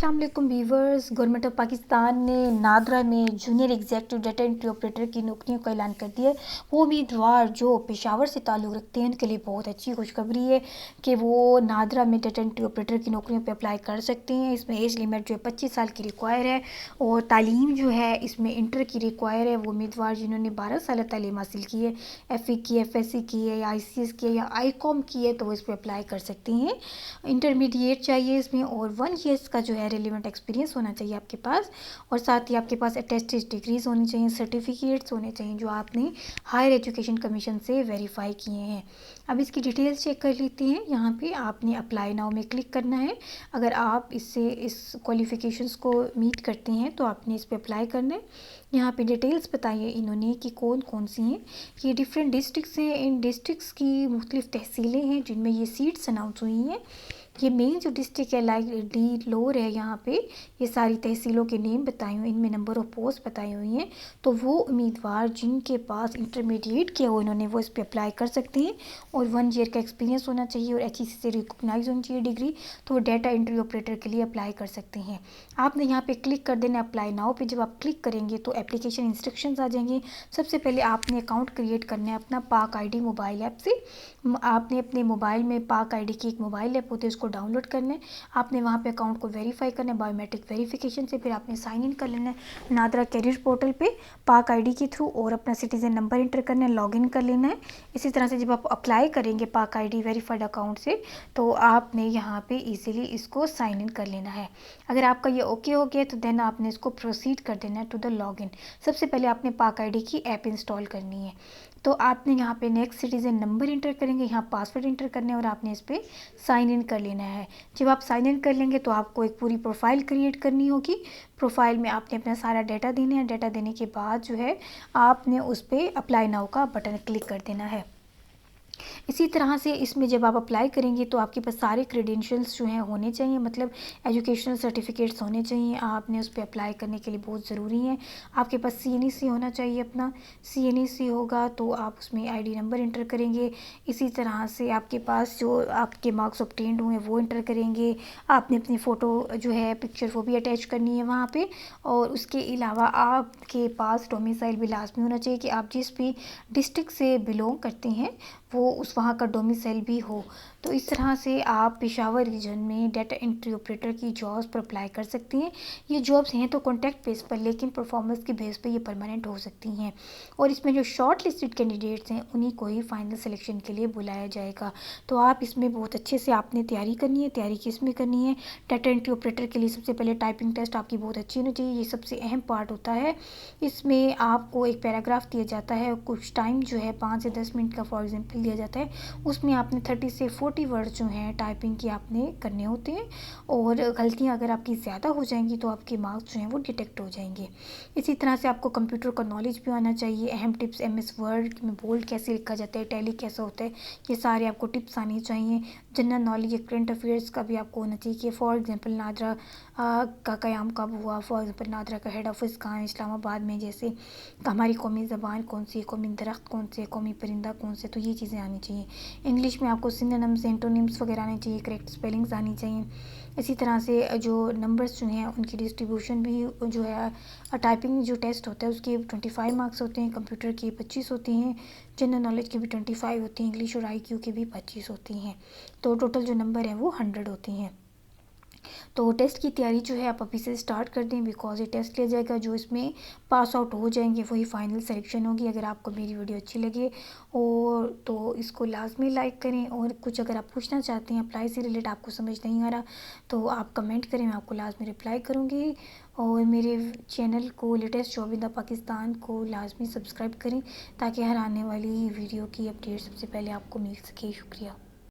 अस्सलाम वालेकुम viewers. Government of Pakistan ने नादरा में junior executive data entry operator की नौकरियों का ऐलान कर दिया है। वो उम्मीदवार जो पेशावर से ताल्लुक़ रखते हैं उनके लिए बहुत अच्छी खुशखबरी है कि वो नादरा में डाटा एंट्री ऑपरेटर की नौकरियों पे अप्लाई कर सकते हैं। इसमें एज लिमिट जो है 25 साल की रिक्वायर है और तालीम जो है इसमें इंटर की रिक्वायर है। वो उम्मीदवार जिन्होंने 12 साल तालीम हासिल की है, FE की, FSC की है या ICS की है या ICOM की है, तो वो इस पर अप्लाई कर सकते हैं। इंटरमीडिएट चाहिए इसमें और 1 ईयर्स का जो है रिलेवेंट एक्सपीरियंस होना चाहिए आपके पास, और साथ ही आपके पास अटेस्टेड डिग्रीज होनी चाहिए, सर्टिफिकेट्स होने चाहिए जो आपने हायर एजुकेशन कमीशन से वेरीफाई किए हैं। अब इसकी डिटेल्स चेक कर लेते हैं। यहाँ पे आपने अप्लाई नाउ में क्लिक करना है। अगर आप इस क्वालिफ़िकेशंस को मीट करते हैं तो आपने इस पर अप्लाई करना है। यहाँ पे डिटेल्स बताइए इन्होंने कि कौन कौन सी हैं। ये डिफरेंट डिस्ट्रिक्ट्स हैं, इन डिस्ट्रिक्ट्स की मुख्तलिफ तहसीलें हैं जिनमें ये सीट्स अनाउंस हुई हैं। ये मेन जो डिस्ट्रिक्ट है लाइक डी लोर है, यहाँ पे ये सारी तहसीलों के नेम बताए हुए हैं, इनमें नंबर ऑफ पोस्ट बताई हुई हैं। तो वो उम्मीदवार जिनके पास इंटरमीडिएट किया हो इन्होंने वो इस पर अप्लाई कर सकते हैं और 1 ईयर का एक्सपीरियंस होना चाहिए और HEC से रिकॉग्नाइज होनी चाहिए डिग्री, तो वो डाटा एंट्री ऑपरेटर के लिए अप्लाई कर सकते हैं। आपने यहाँ पे क्लिक कर देना अप्लाई नाउ पे। जब आप क्लिक करेंगे तो एप्लीकेशन इंस्ट्रक्शंस आ जाएंगे। सबसे पहले आपने अकाउंट क्रिएट करना है अपना पाक ID मोबाइल ऐप से। आपने अपने मोबाइल में पाक ID की एक मोबाइल ऐप होती है, उसको डाउनलोड करना है। आपने वहाँ पे अकाउंट को वेरीफाई करना है बायोमेट्रिक वेरिफिकेशन से। फिर आपने साइन इन कर लेना है नादरा कैरियर पोर्टल पे पाक ID के थ्रू और अपना सिटीजन नंबर इंटर करना है, लॉगिन कर लेना है। इसी तरह से जब आप अप्लाई करेंगे पाक ID वेरीफाइड अकाउंट से तो आपने यहाँ पे इजीली इसको साइन इन कर लेना है। अगर आपका ये ओके हो गया तो देन आपने इसको प्रोसीड कर देना है टू द लॉगिन। सबसे पहले आपने पाक ID की ऐप इंस्टॉल करनी है। तो आपने यहाँ पे नेक्स्ट सिटीजन नंबर इंटर करेंगे, यहाँ पासवर्ड इंटर करने और आपने इस पर साइन इन कर लेना है। जब आप साइन इन कर लेंगे तो आपको एक पूरी प्रोफाइल क्रिएट करनी होगी। प्रोफाइल में आपने अपना सारा डाटा देना है। डाटा देने के बाद जो है आपने उस पर अप्लाई नाउ का बटन क्लिक कर देना है। इसी तरह से इसमें जब आप अप्लाई करेंगे तो आपके पास सारे क्रेडेंशियल्स जो हैं होने चाहिए, मतलब एजुकेशनल सर्टिफिकेट्स होने चाहिए। आपने उस पर अप्लाई करने के लिए बहुत ज़रूरी है। आपके पास CNEC होना चाहिए। अपना CNEC होगा तो आप उसमें ID नंबर इंटर करेंगे। इसी तरह से आपके पास जो आपके मार्क्स ऑब्टेन्ड हुए वो इंटर करेंगे। आपने अपनी फ़ोटो जो है पिक्चर वो भी अटैच करनी है वहाँ पर। और उसके अलावा आपके पास डोमिसाइल भी लाजमी होना चाहिए कि आप जिस भी डिस्ट्रिक्ट से बिलोंग करते हैं वो उस वहाँ का डोमिसाइल भी हो। तो इस तरह से आप पेशावर रीजन में डाटा एंट्री ऑपरेटर की जॉब्स पर अप्लाई कर सकती हैं। ये जॉब्स हैं तो कॉन्ट्रैक्ट बेस पर, लेकिन परफॉर्मेंस के बेस पर ये परमानेंट हो सकती हैं। और इसमें जो शॉर्ट लिस्टेड कैंडिडेट्स हैं उन्हीं को ही फाइनल सिलेक्शन के लिए बुलाया जाएगा। तो आप इसमें बहुत अच्छे से आपने तैयारी करनी है। तैयारी किस में करनी है? डाटा एंट्री ऑपरेटर के लिए सबसे पहले टाइपिंग टेस्ट आपकी बहुत अच्छी होनी चाहिए। ये सबसे अहम पार्ट होता है। इसमें आपको एक पैराग्राफ दिया जाता है, कुछ टाइम जो है 5 से 10 मिनट का फॉर एग्जाम्पल दिया जाता है। उसमें आपने 30 से 40 वर्ड जो हैं टाइपिंग की आपने करने होते हैं और गलतियां अगर आपकी ज़्यादा हो जाएंगी तो आपके मार्क्स जो हैं वो डिटेक्ट हो जाएंगे। इसी तरह से आपको कंप्यूटर का नॉलेज भी आना चाहिए। अहम टिप्स MS वर्ड में बोल्ड कैसे लिखा जाता है, टैली कैसा होता है, ये सारे आपको टिप्स आनी चाहिए। जनरल नॉलेज या करंट अफेयर्स का भी आपको होना चाहिए कि फॉर एग्जाम्पल नादरा का क़याम कब हुआ, फॉर एग्जाम्पल नादरा का हेड ऑफिस कहाँ है, इस्लामाबाद में, जैसे हमारी कौमी ज़बान कौन सी है, कौमी दरख्त कौन से, कौमी परिंदा कौन से, तो ये चीज़ें आनी चाहिए। इंग्लिश में आपको सिनोनिम्स एंटोनिम्स वगैरह आने चाहिए, करेक्ट स्पेलिंग्स आनी चाहिए। इसी तरह से जो नंबर्स जो हैं उनकी डिस्ट्रीब्यूशन भी जो है, टाइपिंग जो टेस्ट होता है उसके 25 मार्क्स होते हैं, कंप्यूटर के 25 होते हैं, जनरल नॉलेज के भी 25 होती हैं, इंग्लिश और IQ के भी 25 होती हैं। तो टोटल जो नंबर है वो 100 होती हैं। तो टेस्ट की तैयारी जो है आप अभी से स्टार्ट कर दें, बिकॉज ये टेस्ट लिया जाएगा। जो इसमें पास आउट हो जाएंगे वही फाइनल सिलेक्शन होगी। अगर आपको मेरी वीडियो अच्छी लगे और तो इसको लाजमी लाइक करें, और कुछ अगर आप पूछना चाहते हैं अप्लाई से रिलेटेड आपको समझ नहीं आ रहा तो आप कमेंट करें, मैं आपको लाजमी रिप्लाई करूँगी। और मेरे चैनल को latest job in the Pakistan को लाजमी सब्सक्राइब करें ताकि हर आने वाली वीडियो की अपडेट सबसे पहले आपको मिल सके। शुक्रिया।